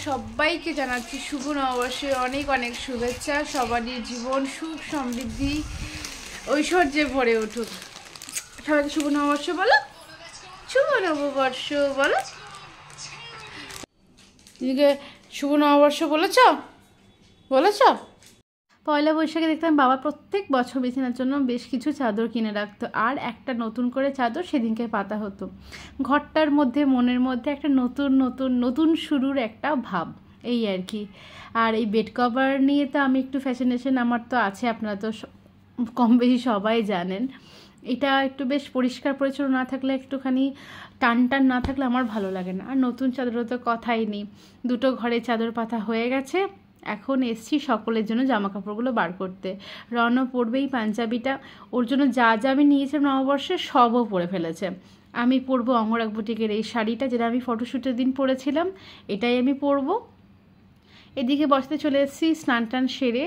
সবাইকে জানাচ্ছি শুভ নববর্ষে অনেক অনেক শুভেচ্ছা। সবারই জীবন সুখ সমৃদ্ধি ঐশ্বর্যে ভরে উঠুক। সবাইকে শুভ নববর্ষ বলো, শুভ নববর্ষ বলো। দিদিকে শুভ নববর্ষ বলেছ? পয়লা বৈশাখে দেখতাম বাবা প্রত্যেক বছর বিছানার জন্য বেশ কিছু চাদর কিনে রাখতো, আর একটা নতুন করে চাদর সেদিনকে পাতা হতো। ঘরটার মধ্যে মনের মধ্যে একটা নতুন নতুন নতুন শুরুর একটা ভাব, এই আর কি। আর এই বেড কভার নিয়ে তো আমি একটু ফ্যাশনেশন আমার তো আছে, আপনারা তো কম বেশি সবাই জানেন। এটা একটু বেশ পরিষ্কার পরিচ্ছন্ন না থাকলে, একটুখানি টান টান না থাকলে আমার ভালো লাগে না। আর নতুন চাদরের তো কথাই নেই, দুটো ঘরে চাদর পাতা হয়ে গেছে। এখন এসছি সকলের জন্য জামা কাপড়গুলো বার করতে। রনও পরবেই পাঞ্জাবিটা, ওর জন্য যা যা আমি নিয়েছিলাম নববর্ষে সবও পরে ফেলেছে। আমি পরবো অঙ্গরাগ বুটিকের এই শাড়িটা, যেটা আমি ফটোশ্যুটের দিন পরেছিলাম, এটাই আমি পরবো। এদিকে বসতে চলে এসেছি, স্নান টান সেরে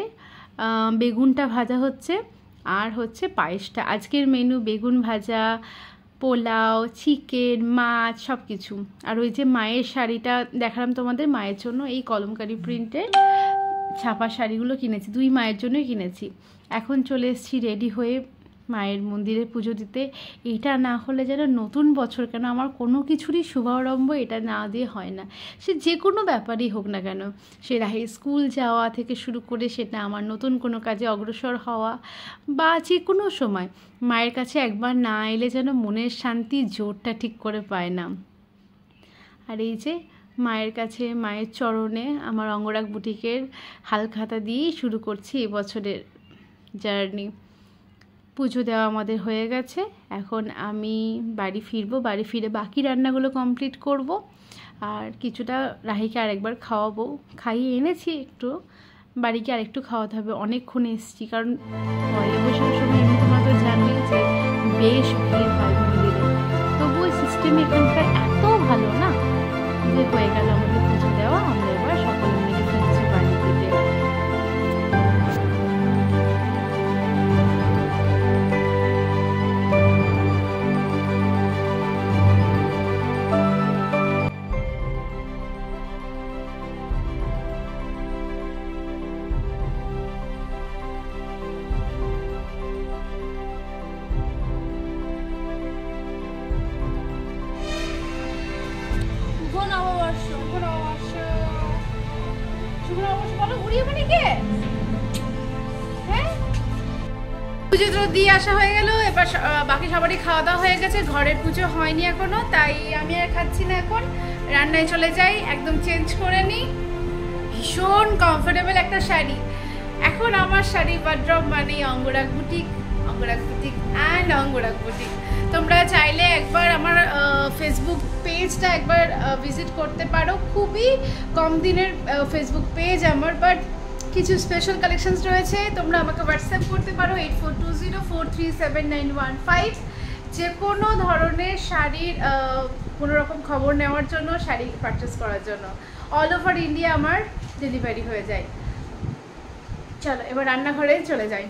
বেগুনটা ভাজা হচ্ছে, আর হচ্ছে পায়েসটা। আজকের মেনু বেগুন ভাজা, পোলাও, চিকেন, মাছ, সব কিছু। আর ওই যে মায়ের শাড়িটা দেখালাম তোমাদের, মায়ের জন্য এই কলমকারি প্রিন্টের ছাপা শাড়িগুলো কিনেছি, দুই মায়ের জন্যই কিনেছি। এখন চলে এসেছি রেডি হয়ে মায়ের মন্দিরে পুজো দিতে। এটা না হলে যেন নতুন বছর কেন, আমার কোনো কিছুরই শুভারম্ভ এটা না দিয়ে হয় না। সে যে কোনো ব্যাপারই হোক না কেন, সে রাহি স্কুল যাওয়া থেকে শুরু করে সেটা আমার নতুন কোনো কাজে অগ্রসর হওয়া, বা যে কোনো সময় মায়ের কাছে একবার না এলে যেন মনের শান্তি জোরটা ঠিক করে পায় না। আর এই যে মায়ের কাছে, মায়ের চরণে আমার অঙ্গরাগ বুটিকের হালখাতা দিয়েই শুরু করছি এবছরের জার্নি। পুজো দেওয়া আমাদের হয়ে গেছে, এখন আমি বাড়ি ফিরবো। বাড়ি ফিরে বাকি রান্নাগুলো কমপ্লিট করব, আর কিছুটা রাহিকে আরেকবার খাওয়াবো। খাইয়ে এনেছি একটু, বাড়িকে আরেকটু খাওয়াতে হবে। অনেকক্ষণ এসেছি, কারণ পয়লা বৈশাখের সময় এমনি তোমরা তো জানোই যে বেশ ভিড় হয় মন্দিরে। তবু ওই সিস্টেম এখানকার এত ভালো না যে হয়ে গেল আমাদের পুজো দেওয়া। আমরা এবার সকলে মিলে ফিরছি বাড়ি থেকে। পুজো তো দিয়ে আসা হয়ে গেল, এবার বাকি সবারই খাওয়া দাওয়া হয়ে গেছে। ঘরের পুজো হয়নি এখনো, তাই আমি আর খাচ্ছি না। এখন রান্নায় চলে যাই, একদম চেঞ্জ করে নিই। ভীষণ কমফোর্টেবল একটা শাড়ি। এখন আমার শাড়ি ওয়ার্ড্রব মানে অঙ্গরাগ বুটিক, অঙ্গরাগ বুটিক অ্যান্ড অঙ্গরাগ বুটিক। তোমরা চাইলে একবার আমার ফেসবুক পেজটা একবার ভিজিট করতে পারো। খুবই কম দিনের ফেসবুক পেজ আমার, বাট কিছু স্পেশাল কালেকশনস রয়েছে। তোমরা আমাকে হোয়াটসঅ্যাপ করতে পারো 8420437915, যে কোনো ধরনের শাড়ির কোনো রকম খবর নেওয়ার জন্য, শাড়ি পারচেস করার জন্য। অল ওভার ইন্ডিয়া আমার ডেলিভারি হয়ে যায়। চলো এবার রান্নাঘরে চলে যাই।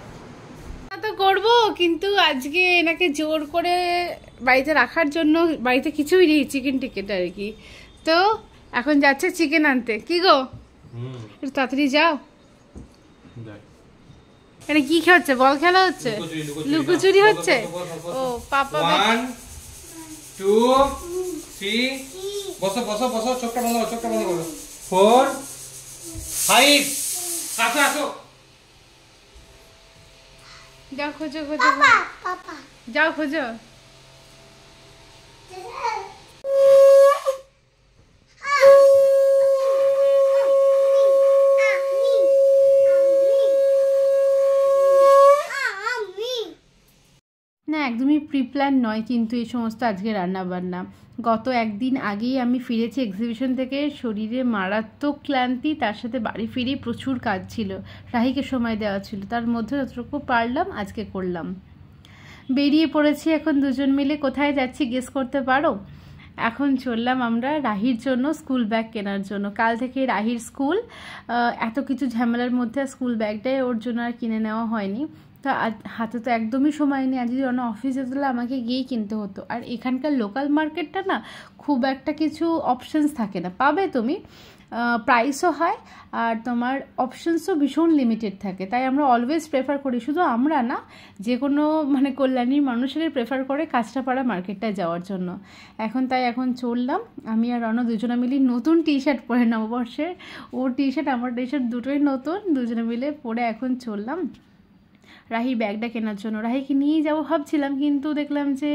তো করবো, কিন্তু আজকে এনাকে জোর করে বাড়িতে রাখার জন্য, বাড়িতে কিছুই নেই, চিকেন টিকেট আর কি। তো এখন যাচ্ছে চিকেন আনতে। কি গো, একটু তাড়াতাড়ি যাও। মানে কি হচ্ছে, বল খেলা হচ্ছে, লুকোচুরি হচ্ছে। ও পাপা 1 2 3 বসো বসো বসো, চোখটা বন্ধ করো, চোখটা বন্ধ করো। 4 5 আসো আসো, যাও খোঁজো খোঁজো, যাও খোঁজো। না একদমই প্রি প্ল্যান নয় কিন্তু এই সমস্ত আজকে রান্নাবান্না। গত একদিন আগেই আমি ফিরেছি এক্সিবিশন থেকে, শরীরে মারাত্মক ক্লান্তি, তার সাথে বাড়ি ফিরে প্রচুর কাজ ছিল, রাহিকে সময় দেওয়া ছিল, তার মধ্যে যতটুকু পারলাম আজকে করলাম। বেরিয়ে পড়েছি এখন দুজন মিলে। কোথায় যাচ্ছি গেস করতে পারো? এখন চললাম আমরা রাহির জন্য স্কুল ব্যাগ কেনার জন্য। কাল থেকে রাহির স্কুল, এত কিছু ঝামেলার মধ্যে স্কুল ব্যাগটাই ওর জন্য আর কিনে নেওয়া হয়নি। তো হাতে তো একদমই সময় নেই, আজ যদি অন্য অফিসে তাহলে আমাকে গিয়েই কিনতে হতো। আর এখানকার লোকাল মার্কেটটা না খুব একটা কিছু অপশানস থাকে না, পাবে তুমি, প্রাইসও হয় আর তোমার অপশানসও ভীষণ লিমিটেড থাকে। তাই আমরা অলওয়েজ প্রেফার করি, শুধু আমরা না, যে কোনো মানে কল্যাণীর মানুষেরই প্রেফার করে কাঁচরাপাড়া মার্কেটটায় যাওয়ার জন্য। এখন চললাম, আমি আর রণ দুজনে মিলে নতুন টি শার্ট পরে, নববর্ষের ওর টি শার্ট আমার টি শার্ট দুটোই নতুন, দুজনে মিলে পরে এখন চললাম রাহির ব্যাগটা কেনার জন্য। রাহিকে নিয়েই যাবো ভাবছিলাম, কিন্তু দেখলাম যে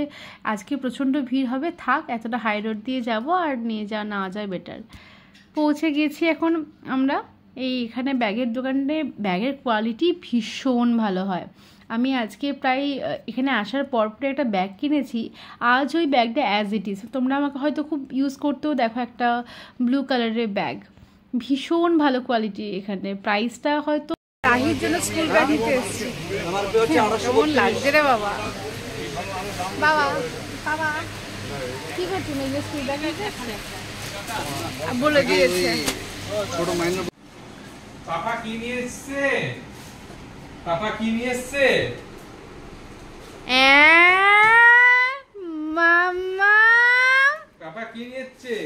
আজকে প্রচণ্ড ভিড় হবে, থাক এতটা হাই রোড দিয়ে যাব আর নিয়ে না যায় বেটার। পৌঁছে গেছি এখন আমরা এখানে ব্যাগের দোকানে। ব্যাগের কোয়ালিটি ভীষণ ভালো হয়। আমি আজকে প্রায় এখানে আসার পরে একটা ব্যাগ কিনেছি, আজ ওই ব্যাগটা অ্যাজ ইট ইজ। তোমরা আমাকে হয়তো খুব ইউজ করতেও দেখো, একটা ব্লু কালারের ব্যাগ, ভীষণ ভালো কোয়ালিটি। এখানে প্রাইসটা হয়তো রাহির জন্য স্কুল ব্যাগ নিতে এসেছি, কেমন লাগছে রে বাবা। বাবা বাবা কি করছি, নিজের স্কুল ব্যাগ নিতে এসছে, বলে দিয়েছে পাপা কি নিয়ে এসেছে, পাপা কি নিয়ে এসেছে। মামা পাপা কি নিয়ে এসেছে,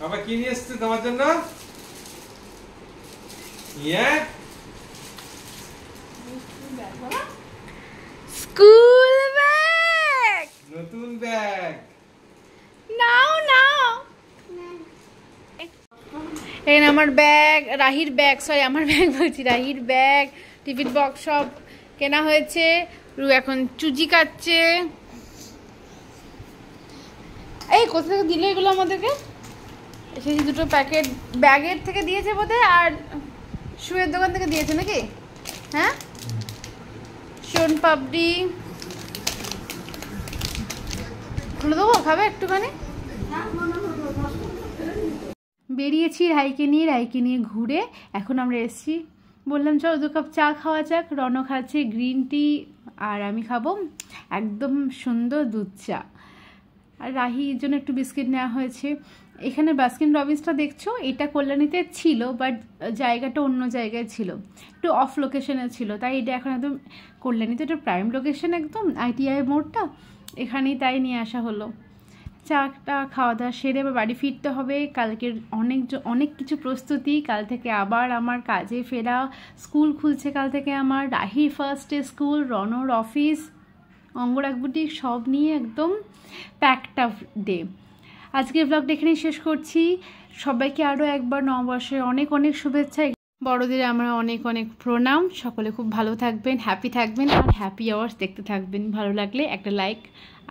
পাপা কি নিয়ে এসেছে তোমার জন্য। স্কুল ব্যাগ, নতুন ব্যাগ নাও নাও। এই আমার ব্যাগ, রাহির ব্যাগ, সরি আমার ব্যাগ বলছি, রাহির ব্যাগ, টিফিন বক্স সব কেনা হয়েছে। রু এখন চুজি কাটছে। এই কোথা থেকে দিলে এগুলো আমাদেরকে? সেই দুটো প্যাকেট ব্যাগের থেকে দিয়েছে বোধহয়, আর শুয়ের দোকান থেকে দিয়েছে নাকি? হ্যাঁ, সোন পাপড়ি খুলে দেবো, খাবে একটুখানি? বেরিয়েছি রাইকে নিয়ে ঘুরে। এখন আমরা এসেছি, বললাম চলো 2 কাপ চা খাওয়া যাক। রণ খাচ্ছে গ্রিন টি আর আমি খাবো একদম সুন্দর দুধ চা। আর রাহির জন্য একটু বিস্কিট নেওয়া হয়েছে। এখানে বাস্কিন রবিন্সটা দেখছো, এটা কল্যাণীতে ছিল, বাট জায়গাটা অন্য জায়গায় ছিল, একটু অফ লোকেশনে ছিল, তাই এটা এখন একদম কল্যাণীতে একটা প্রাইম লোকেশন, একদম ITI মোড়টা, এখানেই তাই নিয়ে আসা হলো। চাটা খাওয়া দাওয়া সেরে আবার বাড়ি ফিরতে হবে। কালকের অনেক কিছু প্রস্তুতি, কাল থেকে আবার আমার কাজে ফেরা, স্কুল খুলছে কাল থেকে আমার, রাহির ফার্স্ট ডে স্কুল, রনর অফিস, অঙ্গরাগ বুটিক, সব নিয়ে একদম প্যাকড আপ ডে। আজকের ব্লগটা এখানেই শেষ করছি। সবাইকে আরও একবার নববর্ষের অনেক শুভেচ্ছা, বড়দের আমরা অনেক প্রণাম। সকলে খুব ভালো থাকবেন, হ্যাপি থাকবেন আর হ্যাপি আওয়ার্স দেখতে থাকবেন। ভালো লাগলে একটা লাইক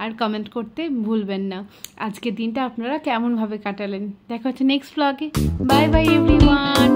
আর কমেন্ট করতে ভুলবেন না। আজকের দিনটা আপনারা কেমনভাবে কাটালেন। দেখা হচ্ছে নেক্সট ব্লগে। Bye bye everyone.